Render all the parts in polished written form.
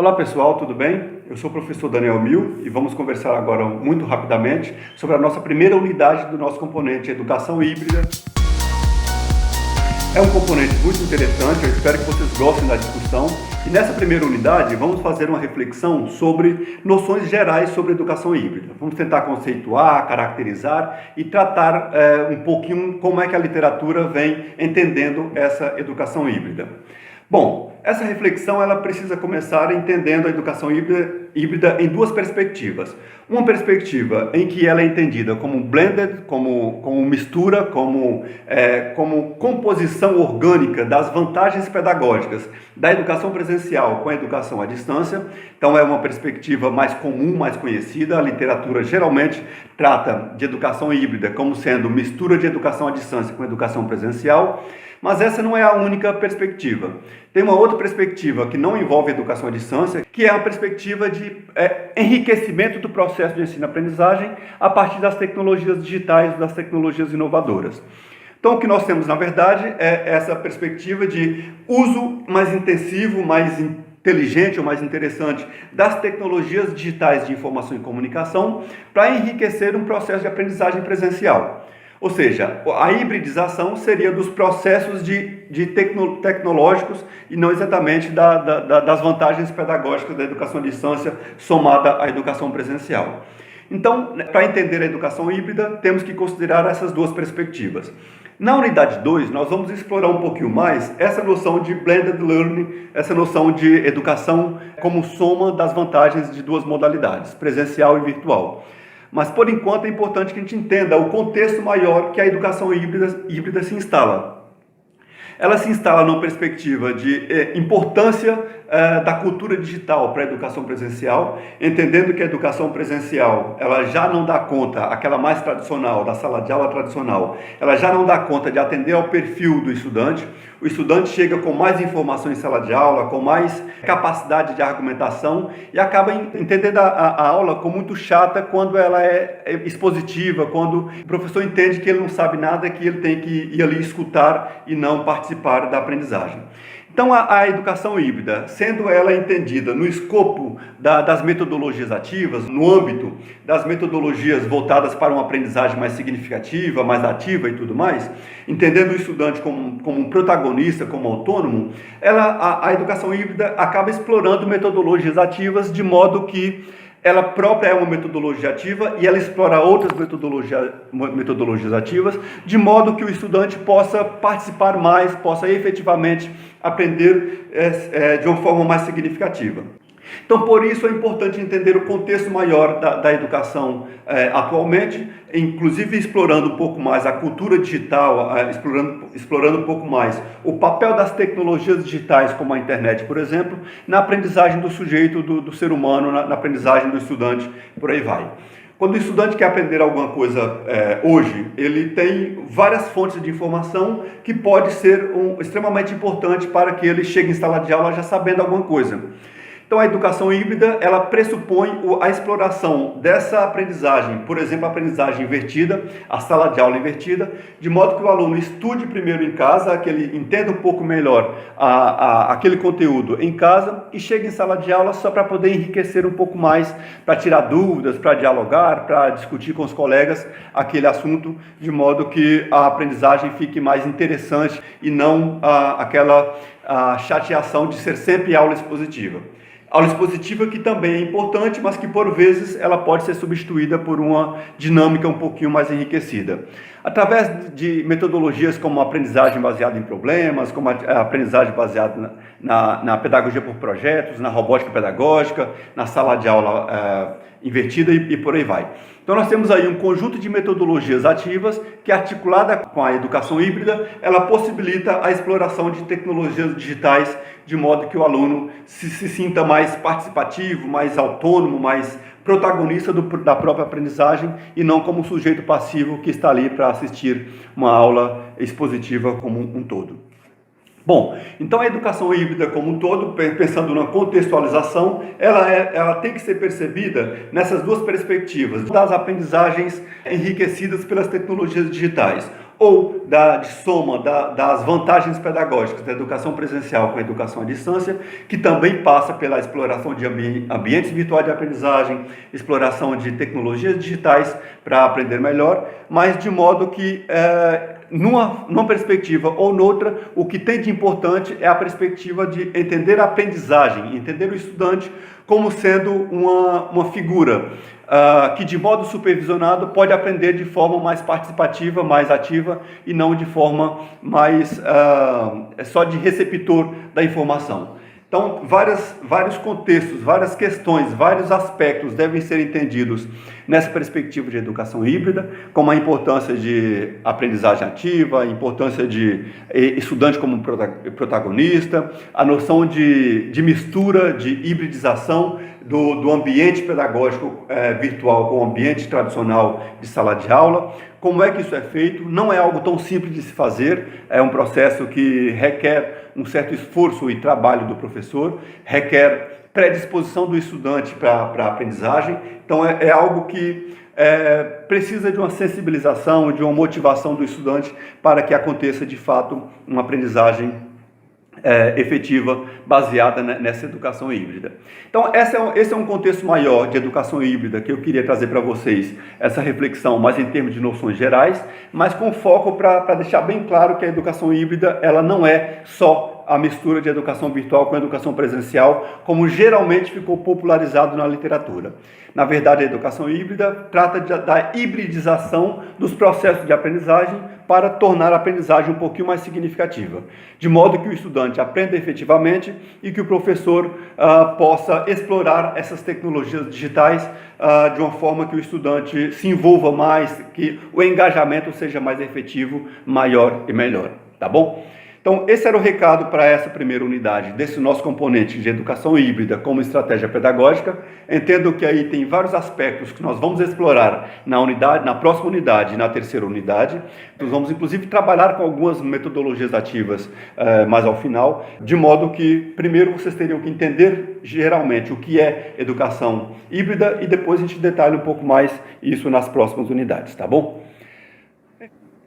Olá pessoal, tudo bem? Eu sou o professor Daniel Mil e vamos conversar agora muito rapidamente sobre a nossa primeira unidade do nosso componente Educação Híbrida. É um componente muito interessante, eu espero que vocês gostem da discussão. E nessa primeira unidade vamos fazer uma reflexão sobre noções gerais sobre educação híbrida. Vamos tentar conceituar, caracterizar e tratar um pouquinho como é que a literatura vem entendendo essa educação híbrida. Bom, essa reflexão ela precisa começar entendendo a educação híbrida em duas perspectivas. Uma perspectiva em que ela é entendida como blended, como mistura, como composição orgânica das vantagens pedagógicas da educação presencial com a educação à distância. Então é uma perspectiva mais comum, mais conhecida. A literatura geralmente trata de educação híbrida como sendo mistura de educação à distância com educação presencial. Mas essa não é a única perspectiva. Tem uma outra perspectiva que não envolve educação à distância, que é a perspectiva de enriquecimento do processo de ensino-aprendizagem a partir das tecnologias digitais, das tecnologias inovadoras. Então, o que nós temos, na verdade, é essa perspectiva de uso mais intensivo, mais inteligente ou mais interessante das tecnologias digitais de informação e comunicação para enriquecer um processo de aprendizagem presencial. Ou seja, a hibridização seria dos processos tecnológicos e não exatamente das vantagens pedagógicas da educação à distância somada à educação presencial. Então, para entender a educação híbrida, temos que considerar essas duas perspectivas. Na unidade 2, nós vamos explorar um pouquinho mais essa noção de blended learning, essa noção de educação como soma das vantagens de duas modalidades, presencial e virtual. Mas, por enquanto, é importante que a gente entenda o contexto maior que a educação híbrida se instala. Ela se instala numa perspectiva de importância da cultura digital para a educação presencial, entendendo que a educação presencial ela já não dá conta, aquela mais tradicional, da sala de aula tradicional, ela já não dá conta de atender ao perfil do estudante. O estudante chega com mais informação em sala de aula, com mais capacidade de argumentação e acaba entendendo a aula como muito chata quando ela é expositiva, quando o professor entende que ele não sabe nada, que ele tem que ir ali escutar e não participar da aprendizagem. Então, a educação híbrida, sendo ela entendida no escopo das metodologias ativas, no âmbito das metodologias voltadas para uma aprendizagem mais significativa, mais ativa e tudo mais, entendendo o estudante como um protagonista, como autônomo, a educação híbrida acaba explorando metodologias ativas de modo que ela própria é uma metodologia ativa e ela explora outras metodologias ativas, de modo que o estudante possa participar mais, possa efetivamente aprender de uma forma mais significativa. Então, por isso é importante entender o contexto maior da educação atualmente, inclusive explorando um pouco mais a cultura digital, explorando um pouco mais o papel das tecnologias digitais, como a internet, por exemplo, na aprendizagem do sujeito, do ser humano, na aprendizagem do estudante, por aí vai. Quando o estudante quer aprender alguma coisa hoje, ele tem várias fontes de informação que pode ser extremamente importante para que ele chegue em sala de aula já sabendo alguma coisa. Então, a educação híbrida, ela pressupõe a exploração dessa aprendizagem, por exemplo, a aprendizagem invertida, a sala de aula invertida, de modo que o aluno estude primeiro em casa, que ele entenda um pouco melhor aquele conteúdo em casa e chegue em sala de aula só para poder enriquecer um pouco mais, para tirar dúvidas, para dialogar, para discutir com os colegas aquele assunto, de modo que a aprendizagem fique mais interessante e não aquela chateação de ser sempre aula expositiva. Aula expositiva que também é importante, mas que por vezes ela pode ser substituída por uma dinâmica um pouquinho mais enriquecida. Através de metodologias como a aprendizagem baseada em problemas, como a aprendizagem baseada na pedagogia por projetos, na robótica pedagógica, na sala de aula invertida e por aí vai. Então nós temos aí um conjunto de metodologias ativas que, articulada com a educação híbrida, ela possibilita a exploração de tecnologias digitais de modo que o aluno se sinta mais participativo, mais autônomo, mais protagonista da própria aprendizagem e não como um sujeito passivo que está ali para assistir uma aula expositiva como um todo. Bom, então a educação híbrida como um todo, pensando na contextualização, ela tem que ser percebida nessas duas perspectivas, das aprendizagens enriquecidas pelas tecnologias digitais, ou de soma das vantagens pedagógicas da educação presencial com a educação à distância, que também passa pela exploração de ambientes virtuais de aprendizagem, exploração de tecnologias digitais para aprender melhor, mas de modo que numa perspectiva ou noutra, o que tem de importante é a perspectiva de entender a aprendizagem, entender o estudante como sendo uma figura que de modo supervisionado pode aprender de forma mais participativa, mais ativa e não de forma mais só de receptor da informação. Então, vários contextos, várias questões, vários aspectos devem ser entendidos nessa perspectiva de educação híbrida, como a importância de aprendizagem ativa, a importância de estudante como protagonista, a noção de mistura, de hibridização do ambiente pedagógico virtual com o ambiente tradicional de sala de aula. Como é que isso é feito? Não é algo tão simples de se fazer, é um processo que requer um certo esforço e trabalho do professor, requer predisposição do estudante para a aprendizagem, então é algo que precisa de uma sensibilização, de uma motivação do estudante para que aconteça de fato uma aprendizagem efetiva, baseada nessa educação híbrida. Então, esse é um contexto maior de educação híbrida que eu queria trazer para vocês, essa reflexão mais em termos de noções gerais, mas com foco para deixar bem claro que a educação híbrida ela não é só a mistura de educação virtual com a educação presencial, como geralmente ficou popularizado na literatura. Na verdade, a educação híbrida trata da hibridização dos processos de aprendizagem para tornar a aprendizagem um pouquinho mais significativa, de modo que o estudante aprenda efetivamente e que o professor possa explorar essas tecnologias digitais de uma forma que o estudante se envolva mais, que o engajamento seja mais efetivo, maior e melhor, tá bom? Então, esse era o recado para essa primeira unidade, desse nosso componente de educação híbrida como estratégia pedagógica. Entendo que aí tem vários aspectos que nós vamos explorar na próxima unidade e na terceira unidade. Nós vamos, inclusive, trabalhar com algumas metodologias ativas mais ao final, de modo que, primeiro, vocês teriam que entender, geralmente, o que é educação híbrida e depois a gente detalha um pouco mais isso nas próximas unidades, tá bom?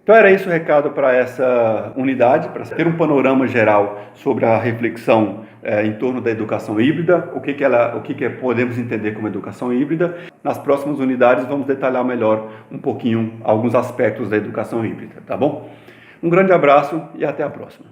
Então era isso o recado para essa unidade, para ter um panorama geral sobre a reflexão em torno da educação híbrida, o que podemos entender como educação híbrida. Nas próximas unidades vamos detalhar melhor um pouquinho alguns aspectos da educação híbrida, tá bom? Um grande abraço e até a próxima.